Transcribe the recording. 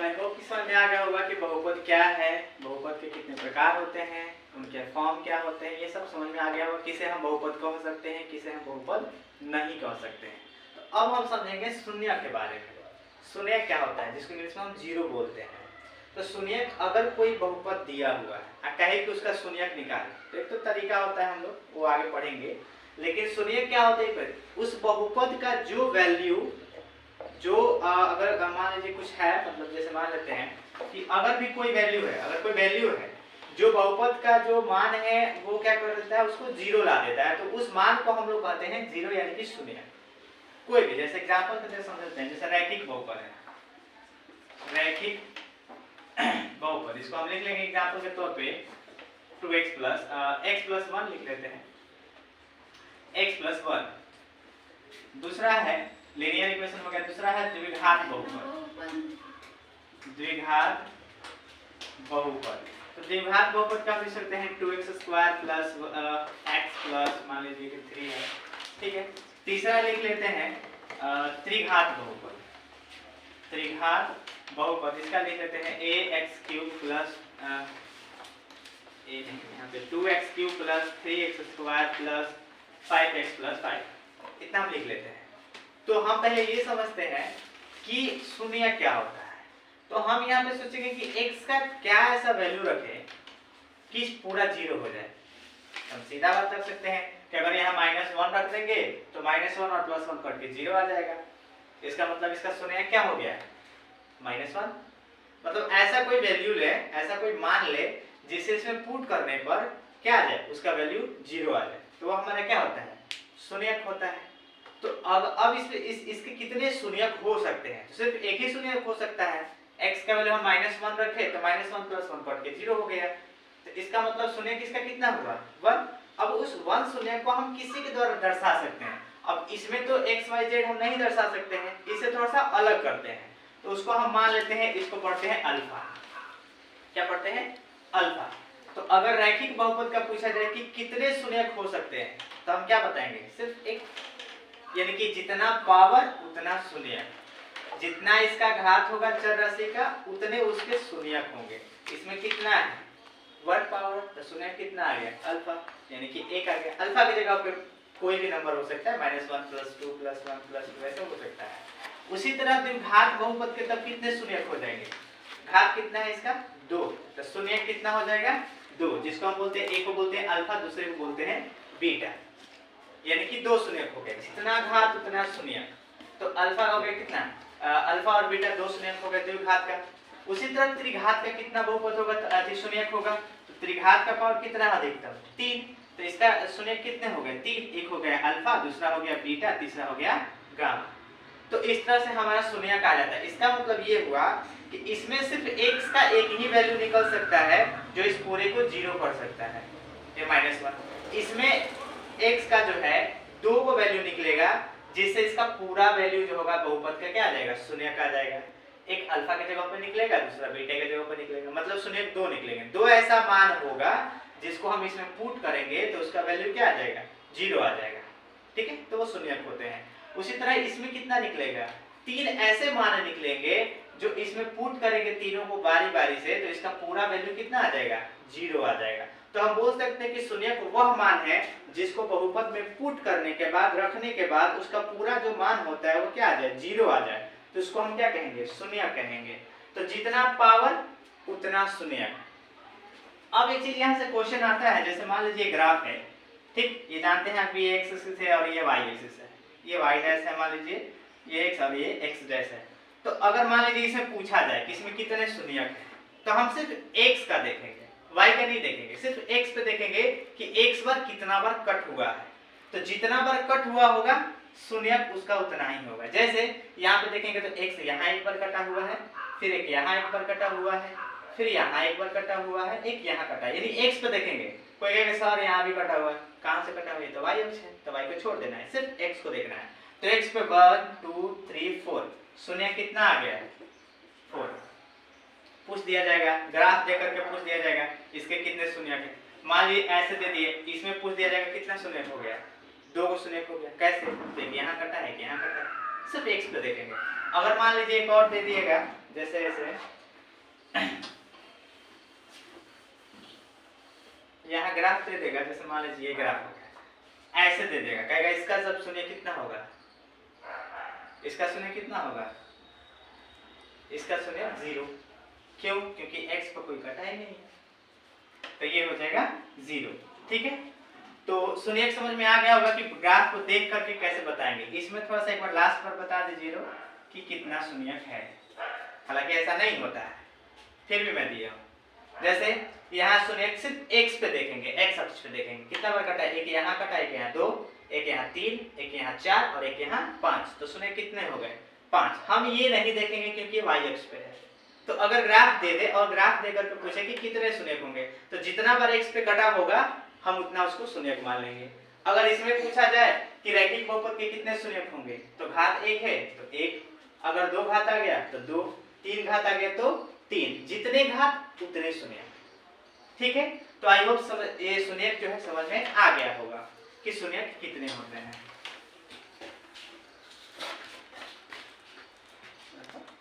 I hope कि समझ में आ गया होगा कि बहुपद क्या है, बहुपद के कितने प्रकार होते हैं, उनके फॉर्म क्या होते हैं, ये सब समझ में आ गया होगा। किसे हम बहुपद कह सकते हैं, किसे हम बहुपद नहीं कह सकते हैं। तो अब हम समझेंगे शून्य के बारे में। शून्य क्या होता है, जिसको इंग्लिश में हम जीरो बोलते हैं। तो शून्य अगर कोई बहुपद दिया हुआ है, कहे कि उसका शून्यक निकालें, तो एक तो तरीका होता है, हम लोग वो आगे पढ़ेंगे। लेकिन शून्य क्या होता है, उस बहुपद का जो वैल्यू जो अगर मान लीजिए कुछ है, मतलब जैसे मान लेते हैं कि अगर भी कोई वैल्यू है, अगर कोई वैल्यू है जो बहुपद का जो मान है वो क्या कर देता है, उसको जीरो ला देता है, तो उस मान को हम लोग कहते हैं जीरो यानी कि शून्य। कोई भी जैसे एग्जांपल के लिए समझते हैं, जैसे रैखिक बहुपद है, रैखिक बहुपद, इसको हम लिख लेंगे एग्जांपल के तौर पे 2x प्लस 1 लिख लेते हैं, x प्लस 1। दूसरा है लीनियर इक्वेशन हो गया। दूसरा है द्विघात बहुपद, द्विघात बहुपद। तो द्विघात बहुपद का लिख सकते हैं 2x² प्लस x प्लस मान लीजिए कि 3 है, ठीक है। तीसरा लिख लेते हैं त्रिघात बहुपद, त्रिघात बहुपद, इसका लिख लेते हैं ax³ प्लस यहाँ पे 2x³ plus 3x² plus 5x plus 5, इतना हम लिख लेते हैं। तो हम पहले ये समझते हैं कि शून्य क्या होता है। तो हम यहाँ पे सोचेंगे कि x का क्या ऐसा वैल्यू रखें कि पूरा जीरो हो जाए। हम सीधा बात कर सकते हैं कि अगर यहाँ -1 रख देंगे तो -1 और +1 कट के जीरो आ जाएगा। इसका मतलब इसका शून्य क्या हो गया, -1। मतलब ऐसा कोई वैल्यू ले, ऐसा कोई मान ले जिसे इसमें पुट करने पर क्या आ जाए, उसका वैल्यू जीरो आ जाए, तो वो हमारा क्या होता है, शून्यक होता है। तो अब इसके कितने शून्यक हो सकते हैं, तो सिर्फ एक ही शून्यक हो सकता है। x का वैल्यू हम -1 रखे तो -1 + 1 कट के जीरो हो गया, तो इसका मतलब शून्यक इसका कितना हुआ, 1। अब उस 1 शून्यक को हम किसी के द्वारा दर्शा सकते हैं। अब इसमें तो x y z हम नहीं दर्शा सकते हैं, इसे थोड़ा सा अलग करते हैं, तो उसको हम मान लेते हैं, इसको पढ़ते हैं अल्फा। क्या पढ़ते हैं, अल्फा। तो अगर रैखिक बहुपद का पूछा जाए कि कितने शून्यक हो सकते हैं, तो हम क्या बताएंगे, सिर्फ एक, यानी कि जितना पावर उतना शून्यक, जितना इसका घात होगा चर राशि का उतने उसके शून्यक होंगे। इसमें कितना है, 1 पावर, तो शून्यक कितना आ गया, अल्फा, यानी कि 1 आ गया। अल्फा की जगह पे कोई भी नंबर हो सकता है, -1 + 2 + 1 + 2 ऐसे हो सकता है। उसी तरह द्विघात बहुपद के तब कितने शून्यक हो जाएंगे, घात कितना है इसका, 2, तो शून्यक कितना हो जाएगा, 2, जिसको हम बोलते हैं, एक को बोलते हैं अल्फा, दूसरे को बोलते हैं बीटा, यानी कि 2 शून्यक हो गए, जितना घात उतना शून्यक। तो अल्फा हो गया कितना, अल्फा और बीटा 2 शून्यक हो गए द्विघात का। उसी तरह त्रिघात का कितना बहुपद होगा, तो अति शून्यक होगा। तो त्रिघात का पावर कितना अधिकतम, 3, तो इसका शून्यक कितने हो गए, 3, एक हो गया अल्फा, दूसरा हो गया बीटा, तीसरा हो गया गामा। तो इस तरह से हमारा शून्यक आ जाता है। इसका मतलब ये हुआ कि इसमें सिर्फ x का एक ही वैल्यू निकल सकता है जो इस पूरे को जीरो कर सकता है, ये -1। इसमें x का जो है 2 को वैल्यू निकलेगा, जिससे इसका पूरा वैल्यू जो होगा बहुपद का क्या आ जाएगा, शून्यक आ जाएगा। एक अल्फा के जगह पे निकलेगा, दूसरा बीटा के जगह पे निकलेगा, मतलब शून्यक 2 निकलेंगे। 2 ऐसा मान होगा जिसको हम इसमें पुट करेंगे तो उसका वैल्यू क्या आ जाएगा, जीरो आ जाएगा, ठीक है, तो वो शून्यक होते हैं। उसी तरह इसमें कितना निकलेगा, 3 ऐसे मान निकलेंगे जो इसमें पुट करेंगे तीनों को बारी बारी से, तो इसका पूरा वैल्यू कितना आ जाएगा, जीरो आ जाएगा। तो हम बोल सकते हैं कि शून्यक वह मान है जिसको बहुपद में पुट करने के बाद, रखने के बाद उसका पूरा जो मान होता है वो क्या आ जाए, जीरो आ जाए, तो उसको हम क्या कहेंगे, शून्यक कहेंगे। तो जितना पावर उतना शून्यक। अब एक चीज यहाँ से क्वेश्चन आता है, जैसे मान लीजिए ग्राफ है, ठीक, ये जानते हैं आप, ये एक्स एक्सिस है और ये वाई एक्सिस है, ये वाई डैश है, मान लीजिए ये एक्स और ये एक्स डैश है। तो अगर मान लीजिए इसमें पूछा जाए कि इसमें कितने शून्यक हैं, तो हम सिर्फ एक्स का देखेंगे, वाई का नहीं देखेंगे, सिर्फ एक्स पे देखेंगे कि एक्स बार कितना बार कट हुआ है। तो जितना बार कट हुआ होगा शून्यक उसका उतना ही होगा। जैसे यहाँ पे देखेंगे तो एक्स यहाँ एक बार कटा हुआ है, फिर एक यहाँ एक बार कटा हुआ है, फिर यहाँ एक बार कटा हुआ है, एक यहाँ कटा है, यानी एक्स पे देखेंगे। कोई कहेगा सर यहाँ भी कटा हुआ है, कहाँ से कटा हुआ है, तो वाई अक्ष है, तो वाई को छोड़ देना है, सिर्फ एक्स को देखना है। तो एक्स पे 1 2 3 4 शून्य कितना आ गया, 4, पूछ दिया जाएगा, ग्राफ दे करके पूछ दिया जाएगा इसके कितने शून्यक है। मान लीजिए ऐसे दे दिए, इसमें पूछ दिया जाएगा कितना शून्यक हो गया, 2 को शून्यक हो गया, कैसे, तो यहाँ कटा है कि यहाँ कटा है, सिर्फ एक्स पे देखेंगे। अगर मान लीजिए एक और दे दिएगा जैसे ऐसे यहाँ ग्राफ दे देगा, जैसे मान लीजिए ये ग्राफ हो गया, ऐसे दे देगा, कहेगा इसका जब शून्य कितना होगा, इसका शून्य कितना होगा, इसका शून्य 0। क्यों? क्योंकि x पर कोई कटा ही नहीं, तो ये हो जाएगा 0। ठीक है, तो शून्य समझ में आ गया होगा कि ग्राफ को देख करके कैसे बताएंगे। इसमें थोड़ा सा एक बार लास्ट पर बता दीजिए कि कितना शून्य है, हालांकि ऐसा नहीं होता है, फिर भी मैं दिया हूं। जैसे यहाँ शून्य सिर्फ x पे देखेंगे, x अक्ष पे देखेंगे, कितना बार कटा है, एक यहाँ कटा, एक यहाँ 2, एक यहाँ 3, एक यहाँ 4 और एक यहाँ 5, तो शून्य कितने हो गए, 5। हम ये नहीं देखेंगे क्योंकि y अक्ष पे है। तो अगर ग्राफ दे दे और ग्राफ देकर के पूछे कि कितने शून्य होंगे, तो जितना बार x पे कटा होगा हम उतना उसको शून्य मान लेंगे। अगर इसमें पूछा जाए कि रैखिक बहुपद के कितने शून्य होंगे, तो घात 1 है तो 1, अगर 2 घात आ गया तो 2, 3 घात आ गया तो 3, जितने घात उतने शून्य। ठीक है, तो आई होप ये शून्य जो है समझ में आ गया होगा कि शून्य कितने होते हैं।